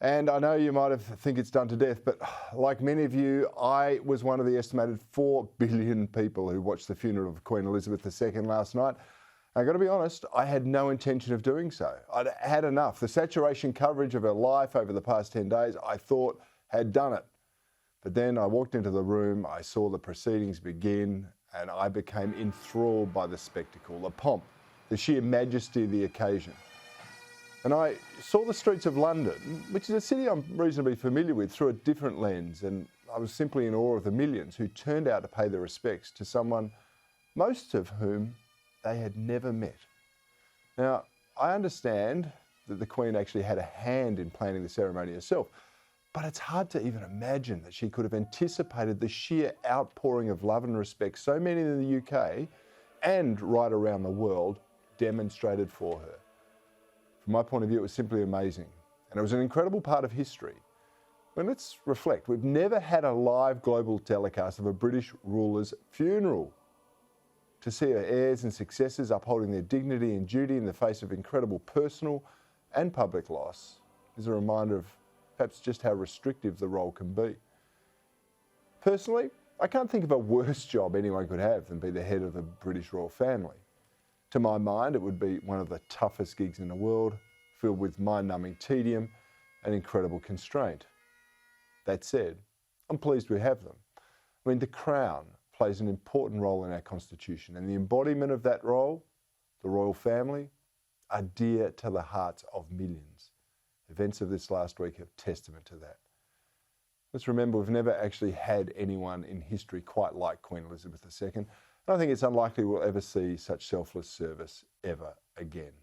And I know you might think it's done to death, but like many of you, I was one of the estimated 4 billion people who watched the funeral of Queen Elizabeth II last night. I got to be honest, I had no intention of doing so. I'd had enough. The saturation coverage of her life over the past 10 days, I thought had done it. But then I walked into the room, I saw the proceedings begin, and I became enthralled by the spectacle, the pomp, the sheer majesty of the occasion. And I saw the streets of London, which is a city I'm reasonably familiar with, through a different lens, and I was simply in awe of the millions who turned out to pay their respects to someone, most of whom they had never met. Now, I understand that the Queen actually had a hand in planning the ceremony herself, but it's hard to even imagine that she could have anticipated the sheer outpouring of love and respect so many in the UK and right around the world demonstrated for her. From my point of view, it was simply amazing, and it was an incredible part of history. But let's reflect. We've never had a live global telecast of a British ruler's funeral. To see her heirs and successors upholding their dignity and duty in the face of incredible personal and public loss is a reminder of perhaps just how restrictive the role can be. Personally, I can't think of a worse job anyone could have than be the head of the British royal family. To my mind, it would be one of the toughest gigs in the world, filled with mind-numbing tedium and incredible constraint. That said, I'm pleased we have them. I mean, the Crown plays an important role in our Constitution, and the embodiment of that role, the royal family, are dear to the hearts of millions. Events of this last week are testament to that. Let's remember, we've never actually had anyone in history quite like Queen Elizabeth II. I think it's unlikely we'll ever see such selfless service ever again.